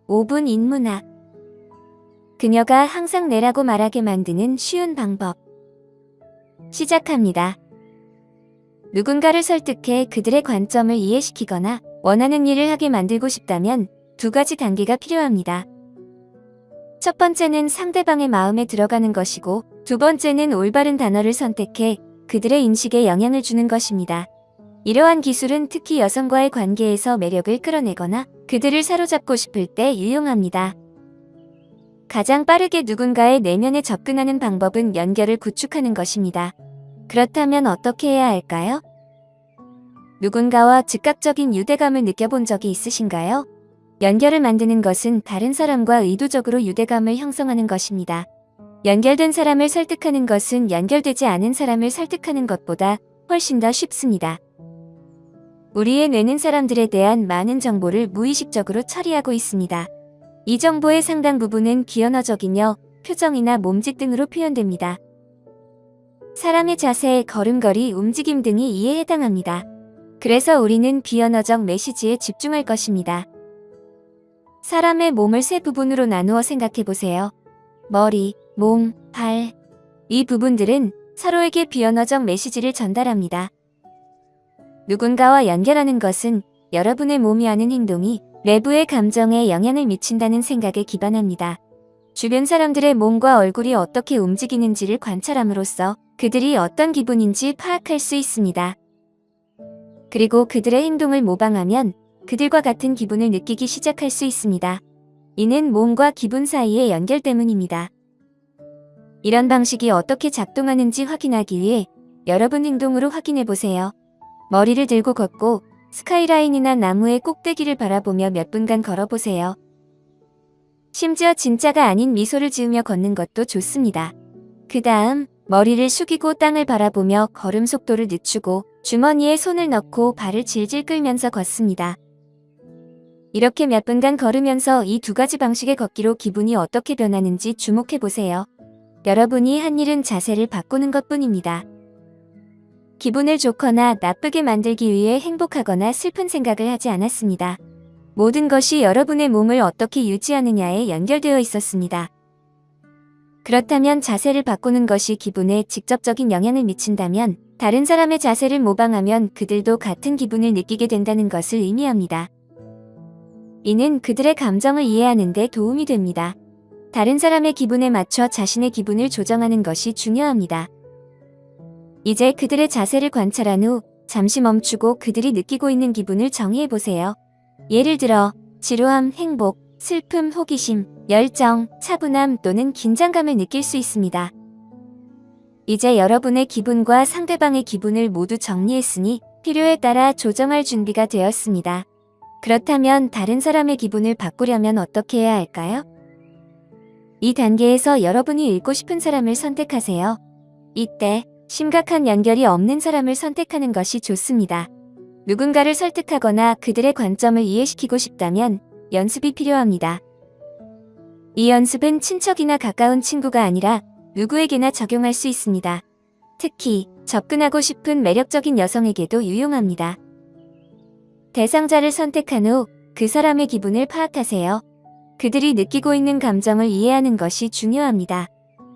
5분 인문학. 그녀가 항상 내라고 말하게 만드는 쉬운 방법. 시작합니다. 누군가를 설득해 그들의 관점을 이해시키거나 원하는 일을 하게 만들고 싶다면 두 가지 단계가 필요합니다. 첫 번째는 상대방의 마음에 들어가는 것이고, 두 번째는 올바른 단어를 선택해 그들의 인식에 영향을 주는 것입니다. 이러한 기술은 특히 여성과의 관계에서 매력을 끌어내거나 그들을 사로잡고 싶을 때 유용합니다. 가장 빠르게 누군가의 내면에 접근하는 방법은 연결을 구축하는 것입니다. 그렇다면 어떻게 해야 할까요? 누군가와 즉각적인 유대감을 느껴본 적이 있으신가요? 연결을 만드는 것은 다른 사람과 의도적으로 유대감을 형성하는 것입니다. 연결된 사람을 설득하는 것은 연결되지 않은 사람을 설득하는 것보다 훨씬 더 쉽습니다. 우리의 뇌는 사람들에 대한 많은 정보를 무의식적으로 처리하고 있습니다. 이 정보의 상당 부분은 비언어적이며 표정이나 몸짓 등으로 표현됩니다. 사람의 자세, 걸음걸이, 움직임 등이 이에 해당합니다. 그래서 우리는 비언어적 메시지에 집중할 것입니다. 사람의 몸을 세 부분으로 나누어 생각해 보세요. 머리, 몸, 발. 이 부분들은 서로에게 비언어적 메시지를 전달합니다. 누군가와 연결하는 것은 여러분의 몸이 하는 행동이 내부의 감정에 영향을 미친다는 생각에 기반합니다. 주변 사람들의 몸과 얼굴이 어떻게 움직이는지를 관찰함으로써 그들이 어떤 기분인지 파악할 수 있습니다. 그리고 그들의 행동을 모방하면 그들과 같은 기분을 느끼기 시작할 수 있습니다. 이는 몸과 기분 사이의 연결 때문입니다. 이런 방식이 어떻게 작동하는지 확인하기 위해 여러분 행동으로 확인해 보세요. 머리를 들고 걷고 스카이라인이나 나무의 꼭대기를 바라보며 몇 분간 걸어보세요. 심지어 진짜가 아닌 미소를 지으며 걷는 것도 좋습니다. 그 다음 머리를 숙이고 땅을 바라보며 걸음 속도를 늦추고 주머니에 손을 넣고 발을 질질 끌면서 걷습니다. 이렇게 몇 분간 걸으면서 이 두 가지 방식의 걷기로 기분이 어떻게 변하는지 주목해 보세요. 여러분이 한 일은 자세를 바꾸는 것뿐입니다. 기분을 좋거나 나쁘게 만들기 위해 행복하거나 슬픈 생각을 하지 않았습니다. 모든 것이 여러분의 몸을 어떻게 유지하느냐에 연결되어 있었습니다. 그렇다면 자세를 바꾸는 것이 기분에 직접적인 영향을 미친다면 다른 사람의 자세를 모방하면 그들도 같은 기분을 느끼게 된다는 것을 의미합니다. 이는 그들의 감정을 이해하는 데 도움이 됩니다. 다른 사람의 기분에 맞춰 자신의 기분을 조정하는 것이 중요합니다. 이제 그들의 자세를 관찰한 후 잠시 멈추고 그들이 느끼고 있는 기분을 정의해 보세요. 예를 들어 지루함, 행복, 슬픔, 호기심, 열정, 차분함 또는 긴장감을 느낄 수 있습니다. 이제 여러분의 기분과 상대방의 기분을 모두 정리했으니 필요에 따라 조정할 준비가 되었습니다. 그렇다면 다른 사람의 기분을 바꾸려면 어떻게 해야 할까요? 이 단계에서 여러분이 읽고 싶은 사람을 선택하세요. 이때 심각한 연결이 없는 사람을 선택하는 것이 좋습니다. 누군가를 설득하거나 그들의 관점을 이해시키고 싶다면 연습이 필요합니다. 이 연습은 친척이나 가까운 친구가 아니라 누구에게나 적용할 수 있습니다. 특히 접근하고 싶은 매력적인 여성에게도 유용합니다. 대상자를 선택한 후 그 사람의 기분을 파악하세요. 그들이 느끼고 있는 감정을 이해하는 것이 중요합니다.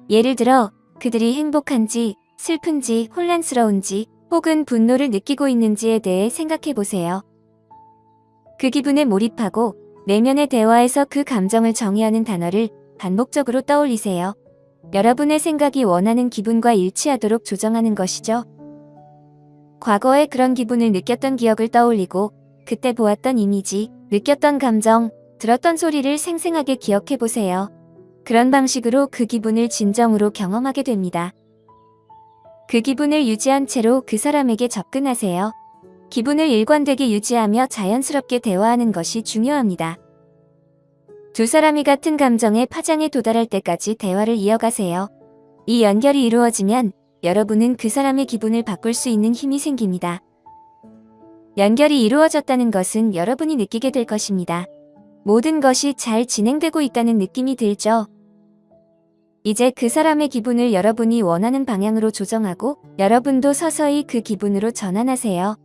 예를 들어 그들이 행복한지, 슬픈지, 혼란스러운지 혹은 분노를 느끼고 있는지에 대해 생각해 보세요. 그 기분에 몰입하고 내면의 대화에서 그 감정을 정의하는 단어를 반복적으로 떠올리세요. 여러분의 생각이 원하는 기분과 일치하도록 조정하는 것이죠. 과거에 그런 기분을 느꼈던 기억을 떠올리고 그때 보았던 이미지, 느꼈던 감정, 들었던 소리를 생생하게 기억해 보세요. 그런 방식으로 그 기분을 진정으로 경험하게 됩니다. 그 기분을 유지한 채로 그 사람에게 접근하세요. 기분을 일관되게 유지하며 자연스럽게 대화하는 것이 중요합니다. 두 사람이 같은 감정의 파장에 도달할 때까지 대화를 이어가세요. 이 연결이 이루어지면 여러분은 그 사람의 기분을 바꿀 수 있는 힘이 생깁니다. 연결이 이루어졌다는 것은 여러분이 느끼게 될 것입니다. 모든 것이 잘 진행되고 있다는 느낌이 들죠. 이제 그 사람의 기분을 여러분이 원하는 방향으로 조정하고 여러분도 서서히 그 기분으로 전환하세요.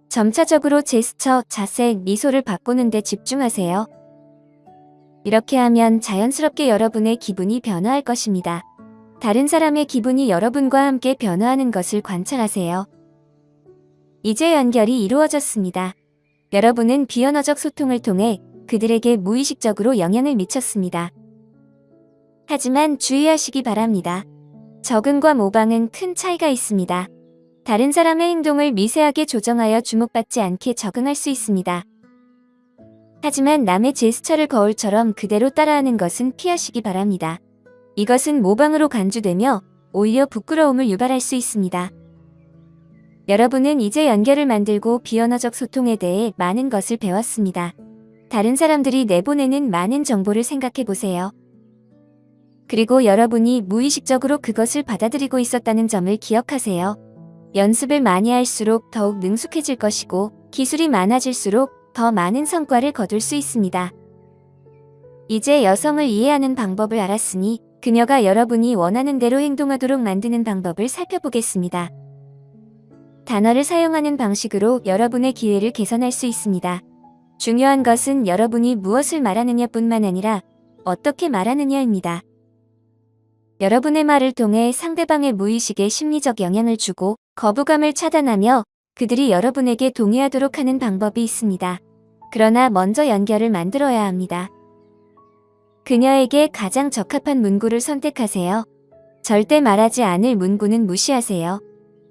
점차적으로 제스처, 자세, 미소를 바꾸는 데 집중하세요. 이렇게 하면 자연스럽게 여러분의 기분이 변화할 것입니다. 다른 사람의 기분이 여러분과 함께 변화하는 것을 관찰하세요. 이제 연결이 이루어졌습니다. 여러분은 비언어적 소통을 통해 그들에게 무의식적으로 영향을 미쳤습니다. 하지만 주의하시기 바랍니다. 적응과 모방은 큰 차이가 있습니다. 다른 사람의 행동을 미세하게 조정하여 주목받지 않게 적응할 수 있습니다. 하지만 남의 제스처를 거울처럼 그대로 따라하는 것은 피하시기 바랍니다. 이것은 모방으로 간주되며 오히려 부끄러움을 유발할 수 있습니다. 여러분은 이제 연결을 만들고 비언어적 소통에 대해 많은 것을 배웠습니다. 다른 사람들이 내보내는 많은 정보를 생각해 보세요. 그리고 여러분이 무의식적으로 그것을 받아들이고 있었다는 점을 기억하세요. 연습을 많이 할수록 더욱 능숙해질 것이고 기술이 많아질수록 더 많은 성과를 거둘 수 있습니다. 이제 여성을 이해하는 방법을 알았으니 그녀가 여러분이 원하는 대로 행동하도록 만드는 방법을 살펴보겠습니다. 단어를 사용하는 방식으로 여러분의 기회를 개선할 수 있습니다. 중요한 것은 여러분이 무엇을 말하느냐뿐만 아니라 어떻게 말하느냐입니다. 여러분의 말을 통해 상대방의 무의식에 심리적 영향을 주고 거부감을 차단하며 그들이 여러분에게 동의하도록 하는 방법이 있습니다. 그러나 먼저 연결을 만들어야 합니다. 그녀에게 가장 적합한 문구를 선택하세요. 절대 말하지 않을 문구는 무시하세요.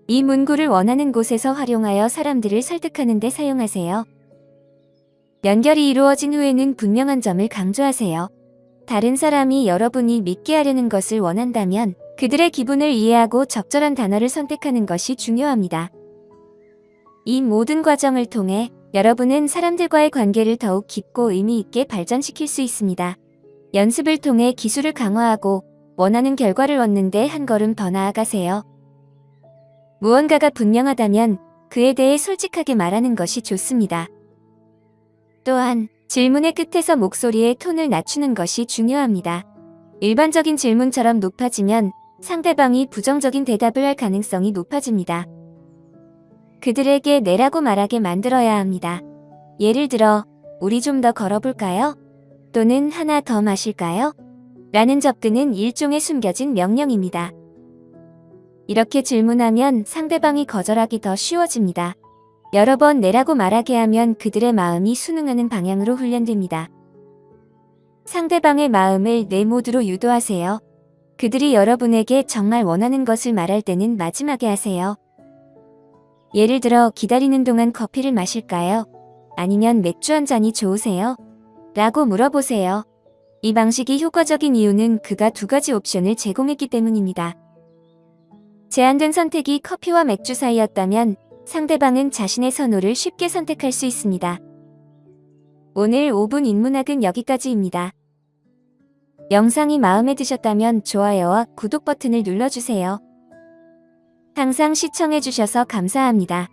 이 문구를 원하는 곳에서 활용하여 사람들을 설득하는 데 사용하세요. 연결이 이루어진 후에는 분명한 점을 강조하세요. 다른 사람이 여러분이 믿게 하려는 것을 원한다면 그들의 기분을 이해하고 적절한 단어를 선택하는 것이 중요합니다. 이 모든 과정을 통해 여러분은 사람들과의 관계를 더욱 깊고 의미 있게 발전시킬 수 있습니다. 연습을 통해 기술을 강화하고 원하는 결과를 얻는 데 한 걸음 더 나아가세요. 무언가가 분명하다면 그에 대해 솔직하게 말하는 것이 좋습니다. 또한 질문의 끝에서 목소리의 톤을 낮추는 것이 중요합니다. 일반적인 질문처럼 높아지면 상대방이 부정적인 대답을 할 가능성이 높아집니다. 그들에게 네라고 말하게 만들어야 합니다. 예를 들어, 우리 좀 더 걸어볼까요? 또는 하나 더 마실까요? 라는 접근은 일종의 숨겨진 명령입니다. 이렇게 질문하면 상대방이 거절하기 더 쉬워집니다. 여러 번 네라고 말하게 하면 그들의 마음이 순응하는 방향으로 훈련됩니다. 상대방의 마음을 네 모드로 유도하세요. 그들이 여러분에게 정말 원하는 것을 말할 때는 마지막에 하세요. 예를 들어 기다리는 동안 커피를 마실까요? 아니면 맥주 한 잔이 좋으세요? 라고 물어보세요. 이 방식이 효과적인 이유는 그가 두 가지 옵션을 제공했기 때문입니다. 제한된 선택이 커피와 맥주 사이였다면 상대방은 자신의 선호를 쉽게 선택할 수 있습니다. 오늘 5분 인문학은 여기까지입니다. 영상이 마음에 드셨다면 좋아요와 구독 버튼을 눌러주세요. 항상 시청해주셔서 감사합니다.